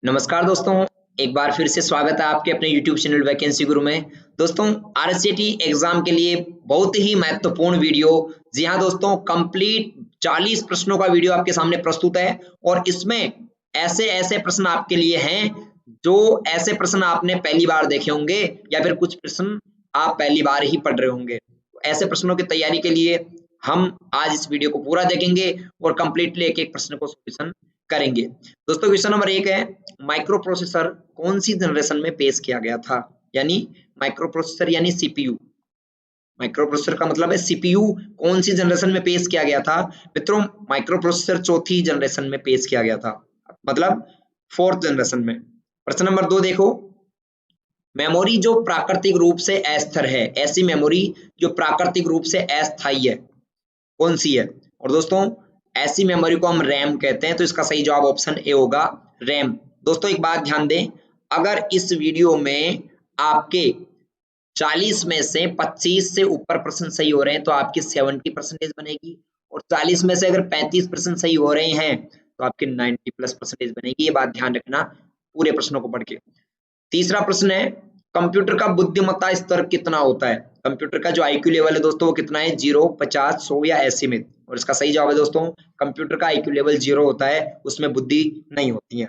नमस्कार दोस्तों, एक बार फिर से स्वागत है आपके अपने YouTube चैनल वैकेंसी गुरु में। दोस्तों, आरसीटी एग्जाम के लिए बहुत ही महत्वपूर्ण वीडियो, जी हाँ दोस्तों, कंप्लीट 40 प्रश्नों का वीडियो आपके सामने प्रस्तुत है और इसमें ऐसे-ऐसे प्रश्न आपके लिए हैं, जो ऐसे प्रश्न आपने पहली बार देखे होंगे या फिर कुछ प्रश्न आप पहली बार ही पढ़ रहे होंगे। ऐसे प्रश्नों की तैयारी के लिए हम आज इस वीडियो को पूरा देखेंगे और कंप्लीटली एक-एक प्रश्न को सॉल्यूशन करेंगे। दोस्तों, क्वेश्चन नंबर 1 है, माइक्रो प्रोसेसर कौन सी जनरेशन में पेश किया गया था? यानी माइक्रो प्रोसेसर यानी सीपीयू। माइक्रो प्रोसेसर का मतलब है सीपीयू कौन सी जनरेशन में पेश किया गया था? मित्रों, माइक्रो प्रोसेसर चौथी जनरेशन में पेश किया गया था, मतलब फोर्थ जनरेशन में। प्रश्न नंबर 2 देखो, मेमोरी जो प्राकृतिक रूप से अस्थिर है, ऐसी मेमोरी जो प्राकृतिक रूप से अस्थायी है, कौन सी है? और दोस्तों, ऐसी मेमोरी को हम रैम कहते हैं, तो इसका सही जवाब ऑप्शन ए होगा, रैम। दोस्तों, एक बात ध्यान दें, अगर इस वीडियो में आपके 40 में से 25 से ऊपर प्रश्न सही हो रहे हैं तो आपकी 70% बनेगी, और 40 में से अगर 35% सही हो रहे हैं तो आपके 90+% बनेगी। ये बात ध्यान रखना पूरे प्रश्नों को पढ़ के। तीसरा प्रश्न है, कंप्यूटर का बुद्धिमत्ता स्तर कितना होता है? कंप्यूटर का जो आईक्यू लेवल है दोस्तों, वो कितना है? 0, 50, 100 या 80 में? और इसका सही जवाब है दोस्तों, कंप्यूटर का आईक्यू लेवल 0 होता है, उसमें बुद्धि नहीं होती है।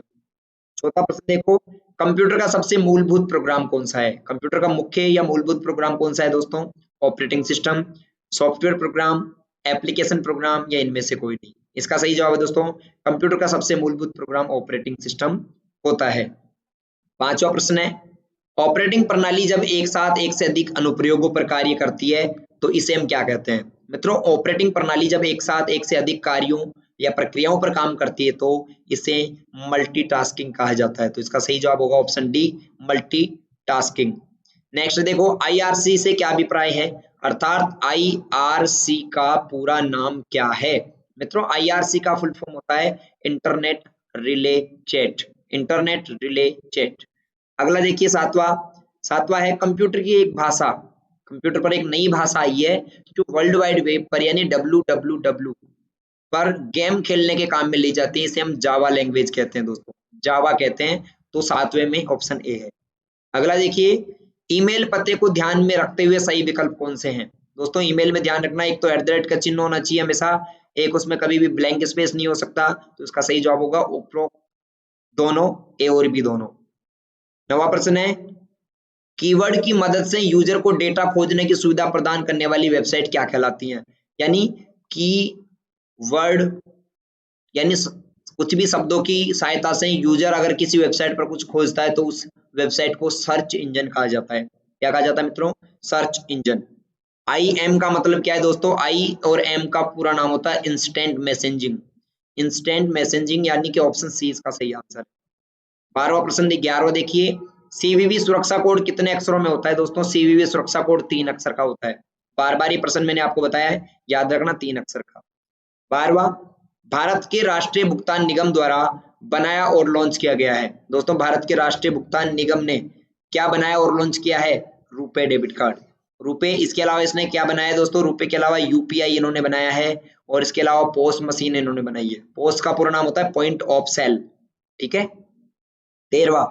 चौथा प्रश्न देखो, कंप्यूटर का सबसे मूलभूत प्रोग्राम कौन सा है? कंप्यूटर का मुख्य या मूलभूत प्रोग्राम कौन सा है दोस्तों? Operating system, software program, application program या इनमें से कोई नहीं? इसका सही जवाब है दोस्तों, कंप्यूटर का सबसे मूलभूत प्रोग्राम ऑपरेटिंग सिस्टम होता है। पांचवा प्रश्न है, ऑपरेटिंग प्रणाली जब एक साथ एक से अधिक अनुप्रयोगों पर कार्य करती है तो इसे हम क्या कहते हैं? मित्रों, ऑपरेटिंग प्रणाली जब एक साथ एक से अधिक कार्यों या प्रक्रियाओं पर काम करती है तो इसे मल्टीटास्किंग कहा जाता है। तो इसका सही जवाब होगा ऑप्शन डी, मल्टीटास्किंग। नेक्स्ट देखो, आईआरसी से क्या अभिप्राय है? अर्थात आईआरसी का पूरा नाम क्या है? मित्रों, आईआरसी का फुल फॉर्म होता है internet relay chat. Internet relay chat. अगला देखिए, सातवां है, कंप्यूटर की एक भाषा, कंप्यूटर पर एक नई भाषा आई है जो वर्ल्ड वाइड वेब पर यानी WWW पर गेम खेलने के काम में ली जाती है, इसे हम जावा लैंग्वेज कहते हैं दोस्तों, जावा कहते हैं। तो 7वें में ऑप्शन ए है। अगला देखिए, ईमेल पते को ध्यान में रखते हुए सही विकल्प कौन से हैं? दोस्तों, ईमेल में ध्यान रखना, एक तो @ का चिन्ह होना चाहिए हमेशा, एक उसमें कभी भी ब्लैंक स्पेस नहीं हो सकता। तो इसका सही जवाब होगा उपरोक्त दोनों, ए और बी दोनों। 9वां प्रश्न है, कीवर्ड की मदद से यूजर को डेटा खोजने की सुविधा प्रदान करने वाली वेबसाइट क्या कहलाती हैं? यानी कीवर्ड यानी कुछ भी शब्दों की सहायता से यूजर अगर किसी वेबसाइट पर कुछ खोजता है तो उस वेबसाइट को सर्च इंजन कहा जाता है। क्या कहा जाता है मित्रों? Search engine. IM का मतलब क्या है दोस्तों? I और M का पूरा नाम होता है इंस्टेंट मैसेजिंग। इंस्टेंट मैसेजिंग यानी कि ऑप्शन सी इसका सही आंसर है। 12वां प्रश्न 11वां देखिए, सीवीवी सुरक्षा कोड कितने अक्षरों में होता है दोस्तों? सीवीवी सुरक्षा कोड 3 अक्षर का होता है। बार-बार ये प्रश्न मैंने आपको बताया है, याद रखना 3 अक्षर का। 12वां, भारत के राष्ट्रीय भुगतान निगम द्वारा बनाया और लॉन्च किया गया है। दोस्तों, भारत के राष्ट्रीय भुगतान निगम ने क्या बनाया और लॉन्च किया है? RuPay debit card. रुपे, इसके अलावा इसने क्या बनाया है दोस्तों? रुपे के अलावा यूपीआई इन्होंने बनाया है, और इसके अलावा पोस्ट मशीन इन्होंने बनाई है। पोस्ट का पूरा नाम होता है पॉइंट ऑफ सेल। ठीक है। 13वां,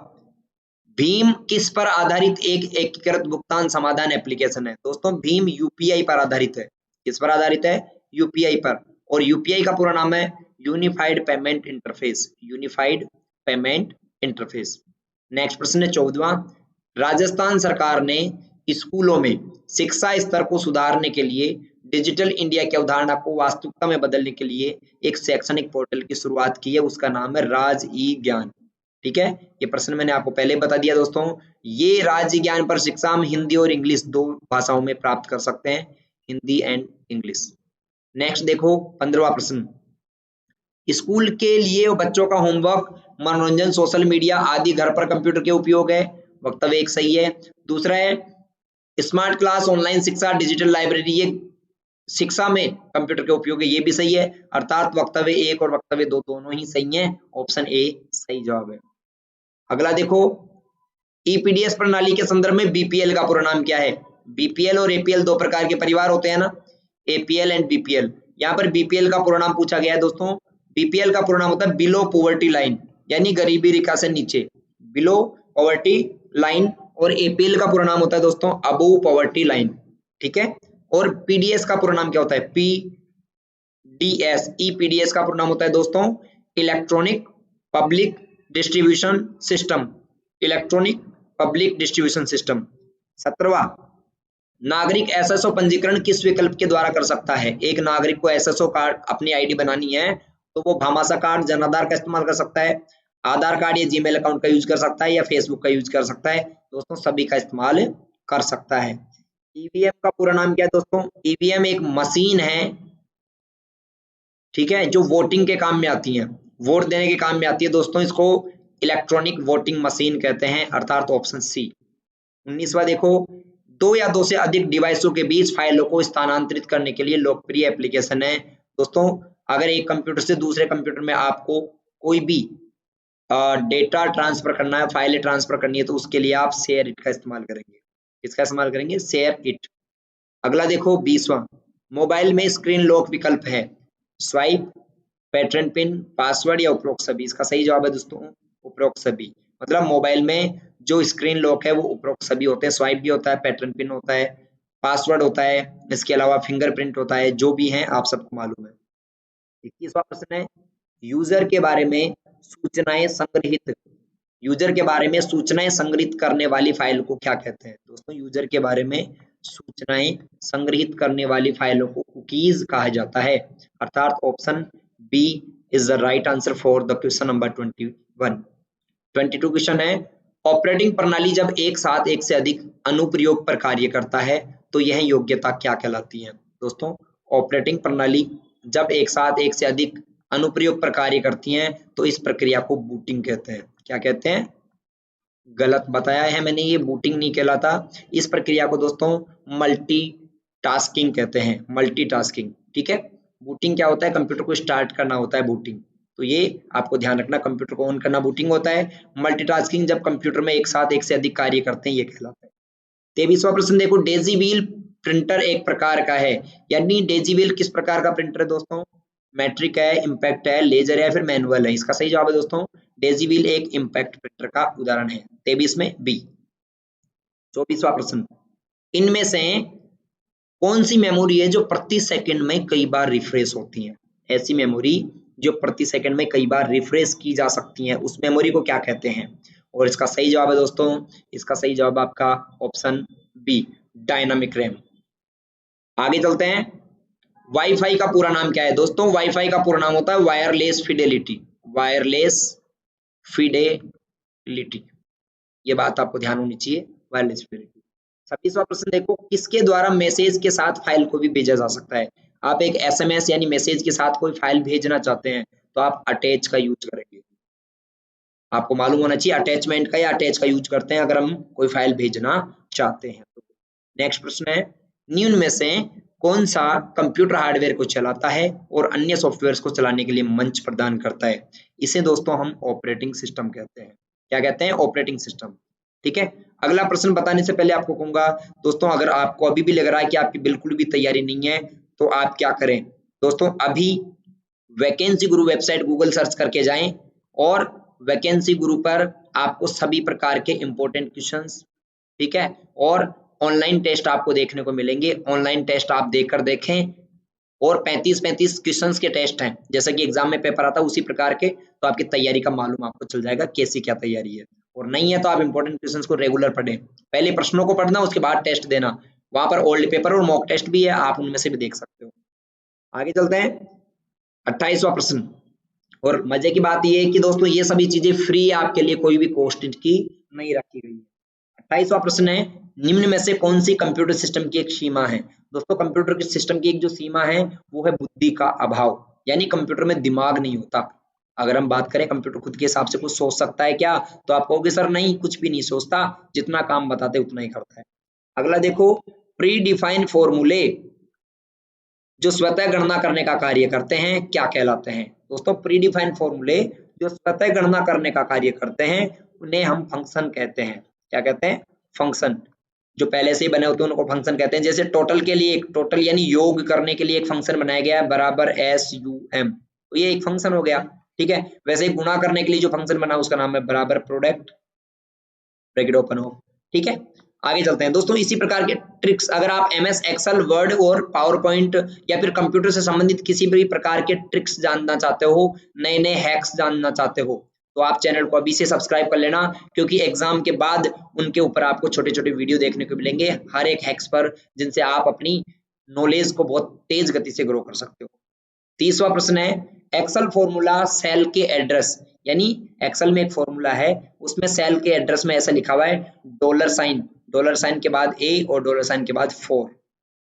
भीम किस पर आधारित एक एकीकृत भुगतान समाधान एप्लीकेशन है? दोस्तों, भीम यूपीआई पर आधारित है। किस पर आधारित है? यूपीआई पर। और यूपीआई का पूरा नाम है unified payment interface. Unified payment interface. Next प्रश्न है 14वां, राजस्थान सरकार ने स्कूलों में शिक्षा स्तर को सुधारने के लिए डिजिटल इंडिया की अवधारणा को वास्तविकता में बदलने के लिए एक शैक्षणिक पोर्टल की शुरुआत की है, उसका नाम है राज ई ज्ञान। ठीक है, ये प्रश्न मैंने आपको पहले बता दिया दोस्तों। ये राज्य ज्ञान पर शिक्षा हम हिंदी और इंग्लिश 2 भाषाओं में प्राप्त कर सकते हैं, हिंदी एंड इंग्लिश। नेक्स्ट देखो 15वां प्रश्न, स्कूल के लिए बच्चों का होमवर्क, मनोरंजन, सोशल मीडिया आदि घर पर कंप्यूटर के उपयोग है। वक्तव्य एक सही है। दूसरा है स्मार्ट क्लास, ऑनलाइन शिक्षा, डिजिटल लाइब्रेरी, ये शिक्षा में कंप्यूटर के उपयोग है, ये भी सही है। अर्थात वक्तव्य 1 और वक्तव्य 2 दोनों ही सही हैं। ऑप्शन ए सही जवाब है। अगला देखो, ईपीडीएस प्रणाली के संदर्भ में बीपीएल का पूरा नाम क्या है? बीपीएल और एपीएल 2 प्रकार के परिवार होते हैं ना, एपीएल एंड बीपीएल। यहाँ पर बीपीएल का पूरा नाम पूछा गया है दोस्तों। बीपीएल का पूरा नाम होता है बिलो पॉवर्टी लाइन, यानी गरीबी रेखा से नीचे, बिलो पॉवर्टी लाइन, और एपीएल का पूरा नाम होता है दोस्तों अबोव पॉवर्टी लाइन, ठीक है। और पीडीएस का पूरा नाम क्या होता है, पीडीएस, ईपीडीएस का पूरा नाम होता है दोस्तों electronic public distribution system, electronic public distribution system. 17वां, नागरिक एसएसओ पंजीकरण किस विकल्प के द्वारा कर सकता है। एक नागरिक को एसएसओ कार्ड अपनी आईडी बनानी है तो वो भामाशाह कार्ड, जन आधार का इस्तेमाल कर सकता है, आधार कार्ड या जीमेल अकाउंट का यूज कर सकता है, या फेसबुक का यूज कर सकता है। दोस्तों सभी का इस्तेमाल कर सकता है। ईवीएम का पूरा नाम क्या है दोस्तों, ईवीएम एक मशीन है, ठीक है, जो वोटिंग के काम में आती है, वोट देने के काम में आती है दोस्तों, इसको इलेक्ट्रॉनिक वोटिंग मशीन कहते हैं, अर्थात ऑप्शन सी। 19वां देखो, दो या दो से अधिक डिवाइसों के बीच फाइलों को स्थानांतरित करने के लिए लोकप्रिय एप्लीकेशन है। दोस्तों अगर एक कंप्यूटर से दूसरे कंप्यूटर में आपको कोई भी डेटा ट्रांसफर करना है, फाइलें ट्रांसफर करनी है, तो उसके लिए आप शेयर इट का इस्तेमाल करेंगे। किसका इस्तेमाल करेंगे, शेयर इट। अगला देखो 20वां, मोबाइल में स्क्रीन लॉक विकल्प है, स्वाइप, पैटर्न पिन, पासवर्ड या उपरोक्त सभी। इसका सही जवाब है दोस्तों उपरोक्त सभी। मतलब मोबाइल में जो स्क्रीन लॉक है वो उपरोक्त सभी होते हैं, स्वाइप भी होता है, पैटर्न पिन होता है, पासवर्ड होता है, इसके अलावा फिंगरप्रिंट होता है, जो भी है आप सबको मालूम है। 21वां प्रश्न है, यूजर के बारे में सूचनाएं संग्रहित, यूजर के बारे में सूचनाएं संग्रहित करने वाली फाइल को क्या कहते हैं। दोस्तों यूजर के बारे में सूचनाएं संग्रहित करने वाली फाइलों को कुकीज कहा जाता है, अर्थात option B is the right answer for the question number 21। 22 question है, ऑपरेटिंग प्रणाली जब एक साथ एक से अधिक अनुप्रयोग पर कार्य करता है तो यह योग्यता क्या कहलाती है। दोस्तों ऑपरेटिंग प्रणाली जब एक साथ एक से अधिक अनुप्रयोग पर कार्य करती हैं तो इस प्रक्रिया को बूटिंग कहते हैं। क्या कहते हैं, गलत बताया है मैंने, ये बूटिंग नहीं कहलाता। इस प्रक्रिया को दोस्तों मल्टीटास्किंग कहते हैं, मल्टीटास्किंग, ठीक है। बूटिंग क्या होता है, कंप्यूटर को स्टार्ट करना होता है बूटिंग, तो ये आपको ध्यान रखना, कंप्यूटर को ऑन करना बूटिंग होता है। मल्टीटास्किंग जब कंप्यूटर में एक साथ एक से अधिक कार्य करते हैं ये कहलाता है। 23वां प्रश्न देखो, डेजी व्हील प्रिंटर एक प्रकार का है, यानी डेजी व्हील किस प्रकार का प्रिंटर है दोस्तों, मैट्रिक है, इम्पैक्ट है, लेजर है, फिर मैनुअल है। इसका सही जवाब है दोस्तों डेजी व्हील एक इम्पैक्ट प्रिंटर का उदाहरण है, 23 में बी। 24वां प्रश्न, इनमें से कौन सी मेमोरी है जो प्रति सेकंड में कई बार रिफ्रेश होती है। ऐसी मेमोरी जो प्रति सेकंड में कई बार रिफ्रेश की जा सकती है उस मेमोरी को क्या कहते हैं। और इसका सही जवाब है दोस्तों, इसका सही जवाब आपका ऑप्शन बी डायनामिक रैम। आगे चलते हैं, वाईफाई का पूरा नाम क्या है दोस्तों, वाईफाई का पूरा नाम होता है वायरलेस फिडेलिटी, वायरलेस फिडेलिटी, ये बात आपको ध्यान होनी चाहिए, वायरलेस फिडेलिटी। 26वां प्रश्न देखो, किसके द्वारा मैसेज के साथ फाइल को भी भेजा जा सकता है। आप एक एसएमएस यानी मैसेज के साथ कोई फाइल भेजना चाहते हैं तो आप अटैच का यूज करेंगे, आपको मालूम होना चाहिए अटैचमेंट का या अटैच का यूज करते हैं अगर हम कोई फाइल भेजना चाहते हैं तो। नेक्स्ट प्रश्न है, निम्न में से कौन सा कंप्यूटर हार्डवेयर को चलाता है और अन्य सॉफ्टवेयर को चलाने के लिए मंच प्रदान करता है। इसे दोस्तों हम ऑपरेटिंग सिस्टम कहते हैं। क्या कहते हैं, ऑपरेटिंग सिस्टम, ठीक है। अगला प्रश्न बताने से पहले आपको कहूंगा दोस्तों, अगर आपको अभी भी लग रहा है कि आपकी बिल्कुल भी तैयारी नहीं है तो आप क्या करें दोस्तों, अभी वैकेंसी गुरु वेबसाइट गूगल सर्च करके जाएं और वैकेंसी गुरु पर आपको सभी प्रकार के इंपॉर्टेंट क्वेश्चंस, ठीक है, और ऑनलाइन टेस्ट आपको देखने को मिलेंगे। ऑनलाइन टेस्ट आप देखकर देखें और 35 क्वेश्चंस के टेस्ट हैं, जैसा कि एग्जाम में पेपर आता है उसी प्रकार के, तो आपकी तैयारी का मालूम आपको चल जाएगा कैसी क्या तैयारी है। और नहीं है तो आप इंपॉर्टेंट क्वेश्चंस को रेगुलर पढ़ें, पहले प्रश्नों को पढ़ना उसके बाद टेस्ट देना, वहां पर ओल्ड पेपर और मॉक टेस्ट भी है, आप उनमें से भी देख सकते हो। आगे चलते हैं, 28वां प्रश्न, और मजे की बात यह है कि दोस्तों ये सभी चीजें फ्री है, आपके लिए कोई भी कॉस्ट की नहीं रखी गई है। 28वां प्रश्न है, निम्न में से कौन सी कंप्यूटर सिस्टम की एक सीमा है। दोस्तों कंप्यूटर के सिस्टम की एक जो सीमा है वो है बुद्धि का अभाव, यानी कंप्यूटर में दिमाग नहीं होता। अगर हम बात करें कंप्यूटर खुद के हिसाब से कुछ सोच सकता है क्या, तो आप कहोगे सर नहीं, कुछ भी नहीं सोचता, जितना काम बताते उतना ही करता है। अगला देखो, प्री डिफाइंड फॉर्मूले जो स्वतः गणना करने का कार्य करते हैं क्या कहलाते हैं। दोस्तों प्री डिफाइंड फॉर्मूले जो स्वतः गणना करने का कार्य करते हैं उन्हें हम फंक्शन कहते हैं। क्या कहते हैं, फंक्शन। जो पहले से ही बने होते हैं उनको फंक्शन कहते हैं। जैसे टोटल के लिए, एक टोटल यानी योग करने के लिए एक फंक्शन बनाया गया है बराबर SUM, तो ये एक फंक्शन हो गया, ठीक है। वैसे ही गुणा करने के लिए जो फंक्शन बना उसका नाम है बराबर प्रोडक्ट, ब्रैकेट ओपन हो, ठीक है। आगे चलते हैं दोस्तों। इसी प्रकार के ट्रिक्स अगर आप MS एक्सेल, वर्ड और पावर पॉइंट या फिर कंप्यूटर से संबंधित किसी भी प्रकार के ट्रिक्स जानना चाहते हो, नए नए हैक्स जानना चाहते हो, तो आप चैनल को अभी से सब्सक्राइब कर लेना, क्योंकि एग्जाम के बाद उनके ऊपर आपको छोटे छोटे वीडियो देखने को मिलेंगे हर एक हैक्स पर, जिनसे आप अपनी नॉलेज को बहुत तेज गति से ग्रो कर सकते हो। 30वां प्रश्न है एक्सेल फॉर्मूला सेल के एड्रेस, यानी एक्सेल में एक फॉर्मूला है, उसमें सेल के एड्रेस में ऐसा लिखा हुआ है डॉलर साइन के बाद ए और डॉलर साइन के बाद 4,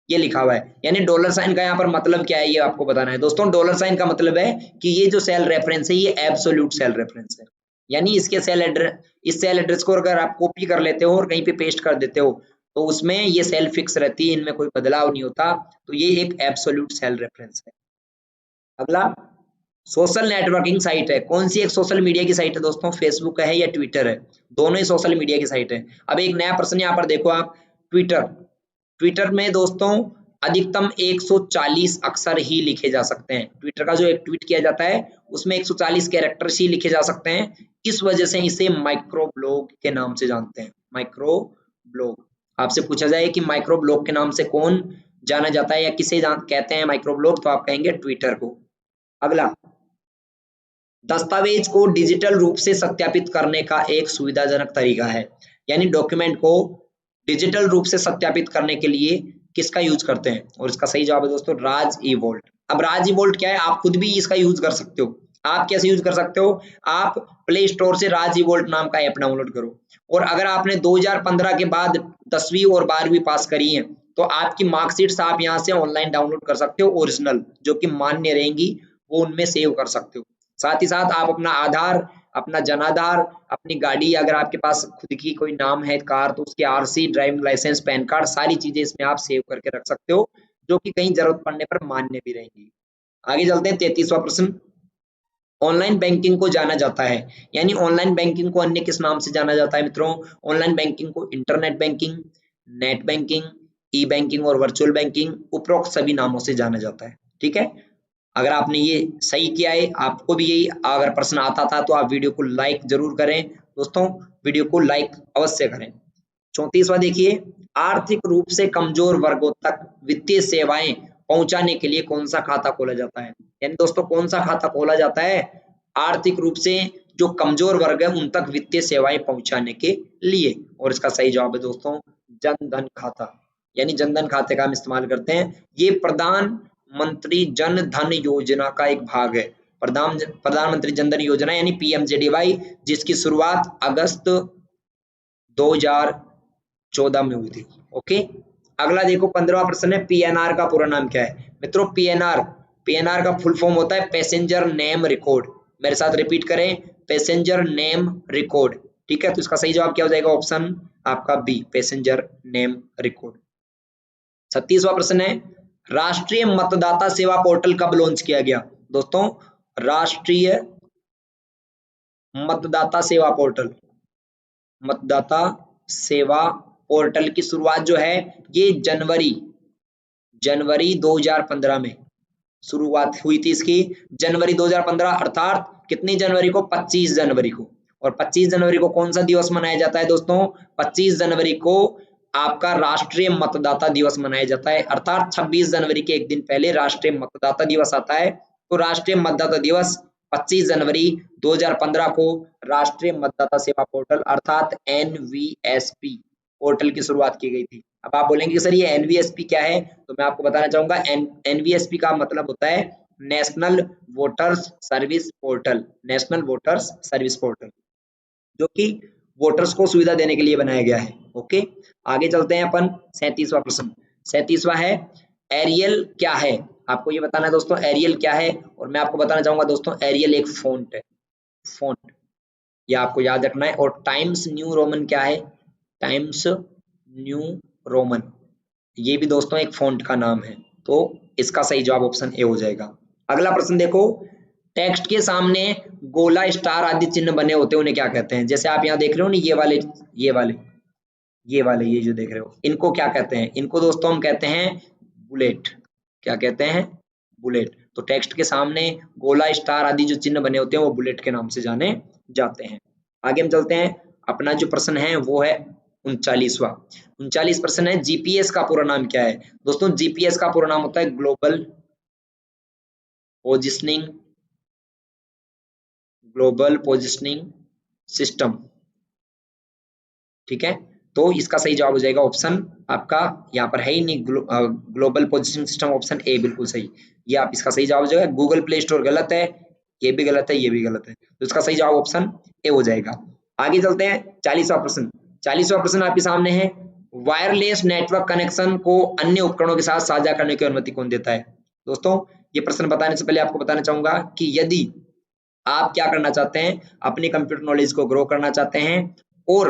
ये लिखा हुआ है। यानी डॉलर साइन का यहाँ पर मतलब क्या है ये आपको बताना है दोस्तों। डॉलर साइन का मतलब है कि ये जो सेल रेफरेंस है ये एब्सोल्यूट सेल रेफरेंस है, यानी इसके सेल एड्रेस, इस सेल एड्रेस को अगर आप कॉपी कर लेते हो और कहीं पे पेस्ट कर देते हो तो उसमें ये सेल फिक्स रहती है, इनमें कोई बदलाव नहीं होता, तो ये एक एब्सोल्यूट सेल रेफरेंस है। अगला सोशल नेटवर्किंग साइट है, कौन सी एक सोशल मीडिया की साइट है दोस्तों, फेसबुक है या ट्विटर है, दोनों ही सोशल मीडिया की साइट है। अब एक नया प्रश्न यहाँ पर देखो आप, ट्विटर में दोस्तों अधिकतम 140 अक्षर ही लिखे जा सकते हैं। ट्विटर का जो एक ट्वीट किया जाता है उसमें 140 कैरेक्टर्स ही लिखे जा सकते हैं, इस वजह से इसे माइक्रो ब्लॉग के नाम से जानते हैं। माइक्रो ब्लॉग, आपसे पूछा जाए कि माइक्रो ब्लॉग के नाम से कौन जाना जाता है या किसे कहते हैं माइक्रो ब्लॉग, तो आप कहेंगे ट्विटर को। अगला दस्तावेज को डिजिटल रूप से सत्यापित करने का एक सुविधाजनक तरीका है, यानी डॉक्यूमेंट को डिजिटल रूप से सत्यापित करने के लिए किसका यूज करते हैं, और इसका सही जवाब है दोस्तों राज ई वोल्ट। अब राज ई वोल्ट क्या है, आप खुद भी इसका यूज कर सकते हो। आप कैसे यूज कर सकते हो, आप प्ले स्टोर से राज ई वोल्ट नाम का ऐप डाउनलोड करो, और अगर आपने 2015 के बाद 10वीं और 12वीं पास करी है तो आपकी मार्कशीट्स आप यहाँ से ऑनलाइन डाउनलोड कर सकते हो, ओरिजिनल जो कि मान्य रहेंगी वो उनमें सेव कर सकते हो। साथ ही साथ आप अपना आधार, अपना जनाधार, अपनी गाड़ी अगर आपके पास खुद की कोई नाम है कार तो उसकी RC, driving licence, PAN card, सारी चीजें इसमें आप सेव करके रख सकते हो, जो कि कहीं जरूरत पड़ने पर मान्य भी रहेंगी। आगे चलते हैं 33वां प्रश्न, ऑनलाइन बैंकिंग को जाना जाता है, यानी ऑनलाइन बैंकिंग को अन्य किस नाम से जाना जाता है मित्रों, ऑनलाइन बैंकिंग को इंटरनेट बैंकिंग, नेट बैंकिंग, ई बैंकिंग और वर्चुअल बैंकिंग, उपरोक्त सभी नामों से जाना जाता है। ठीक है, अगर आपने ये सही किया है, आपको भी यही अगर प्रश्न आता था तो आप वीडियो को लाइक जरूर करें दोस्तों, वीडियो को लाइक अवश्य करें। 34वां देखिए, आर्थिक रूप से कमजोर वर्गों तक वित्तीय सेवाएं पहुंचाने के लिए कौन सा खाता खोला जाता है, यानी दोस्तों कौन सा खाता खोला जाता है आर्थिक रूप से जो कमजोर वर्ग है उन तक वित्तीय सेवाएं पहुंचाने के लिए, और इसका सही जवाब है दोस्तों जन धन खाता, यानी जन धन खाते का हम इस्तेमाल करते हैं। ये प्रधानमंत्री जन धन योजना का एक भाग है, प्रधानमंत्री जन धन योजना यानी PMJDY, जिसकी शुरुआत अगस्त 2014 में हुई थी। ओके, अगला देखो 15वां प्रश्न है, PNR का पूरा नाम क्या है मित्रों, PNR का फुल फॉर्म होता है पैसेंजर नेम रिकॉर्ड, मेरे साथ रिपीट करें, पैसेंजर नेम रिकॉर्ड। ठीक है, तो इसका सही जवाब क्या हो जाएगा, ऑप्शन आपका बी, पैसेंजर नेम रिकॉर्ड। 36वां प्रश्न है, राष्ट्रीय मतदाता सेवा पोर्टल कब लॉन्च किया गया दोस्तों, राष्ट्रीय मतदाता सेवा पोर्टल, मतदाता सेवा पोर्टल की शुरुआत जो है ये जनवरी 2015 में शुरुआत हुई थी इसकी, जनवरी 2015 अर्थात कितनी जनवरी को, 25 जनवरी को। और 25 जनवरी को कौन सा दिवस मनाया जाता है दोस्तों, 25 जनवरी को आपका राष्ट्रीय मतदाता दिवस मनाया जाता है, अर्थात 26 जनवरी के एक दिन पहले राष्ट्रीय मतदाता दिवस आता है। तो राष्ट्रीय मतदाता दिवस 25 जनवरी 2015 को राष्ट्रीय मतदाता सेवा पोर्टल अर्थात NVSP पोर्टल की शुरुआत की गई थी। अब आप बोलेंगे सर ये NVSP क्या है, तो मैं आपको बताना चाहूंगा NVSP का मतलब होता है national voters service portal, national voters service portal, जो कि वोटर्स को सुविधा देने के लिए बनाया गया है। ओके, आगे चलते हैं अपन 37वां प्रश्न। 37वां है, एरियल क्या है, आपको ये बताना है दोस्तों एरियल क्या है, और मैं आपको बताना चाहूंगा दोस्तों एरियल एक फॉन्ट है, फॉन्ट, ये आपको याद रखना है। और टाइम्स न्यू रोमन क्या है, टाइम्स न्यू रोमन, ये भी दोस्तों एक फॉन्ट का नाम है, तो इसका सही जवाब ऑप्शन ए हो जाएगा। अगला प्रश्न देखो, टेक्स्ट के सामने गोला, स्टार आदि चिन्ह बने होते हैं उन्हें क्या कहते हैं, जैसे आप यहाँ देख रहे हो ना ये जो देख रहे हो इनको क्या कहते हैं, इनको दोस्तों हम कहते हैं बुलेट, क्या कहते हैं, बुलेट। तो टेक्स्ट के सामने गोला, स्टार आदि जो चिन्ह बने होते हैं वो बुलेट के नाम से जाने जाते हैं। आगे हम चलते हैं। अपना जो प्रश्न है वो है 39वां। 39 प्रश्न है, जीपीएस का पूरा नाम क्या है? दोस्तों जीपीएस का पूरा नाम होता है ग्लोबल पोजिशनिंग सिस्टम। ठीक है, तो इसका सही जवाब हो जाएगा ऑप्शन आपका, यहाँ पर है ही नहीं, global positioning system, option A बिल्कुल सही। ये आप इसका सही जवाब हो जाएगा। गूगल प्ले स्टोर गलत है, ये भी गलत है, ये भी गलत है, तो इसका सही जवाब ऑप्शन ए हो जाएगा। आगे चलते हैं 40वां प्रश्न। 40वां प्रश्न आपके सामने है, वायरलेस नेटवर्क कनेक्शन को अन्य उपकरणों के साथ साझा करने की अनुमति कौन देता है? दोस्तों ये प्रश्न बताने से पहले आपको बताना चाहूंगा कि यदि आप क्या करना चाहते हैं, अपनी कंप्यूटर नॉलेज को ग्रो करना चाहते हैं और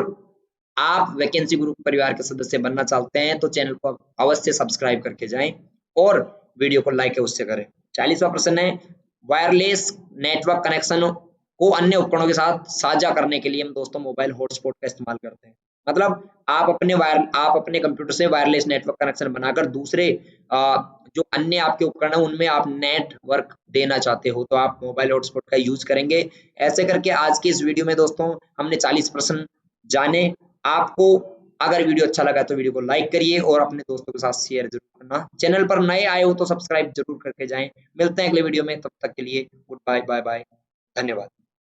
आप वैकेंसी ग्रुप परिवार के सदस्य बनना चाहते हैं, तो चैनल को अवश्य सब्सक्राइब करके जाएं और वीडियो को लाइक अवश्य करें। 40वां प्रश्न है, वायरलेस नेटवर्क कनेक्शन को अन्य उपकरणों के साथ साझा करने के लिए हम दोस्तों मोबाइल हॉटस्पॉट का इस्तेमाल करते हैं। मतलब आप अपने कंप्यूटर से वायरलेस नेटवर्क कनेक्शन बनाकर दूसरे जो अन्य आपके उपकरण है उनमें आप नेटवर्क देना चाहते हो, तो आप मोबाइल हॉटस्पॉट का यूज करेंगे। ऐसे करके आज की इस वीडियो में दोस्तों हमने 40 प्रश्न जाने। आपको अगर वीडियो अच्छा लगा तो वीडियो को लाइक करिए और अपने दोस्तों के साथ शेयर जरूर करना। चैनल पर नए आए हो तो सब्सक्राइब जरूर करके जाएं। मिलते हैं अगले वीडियो में, तब तक के लिए गुड बाय, बाय बाय, धन्यवाद।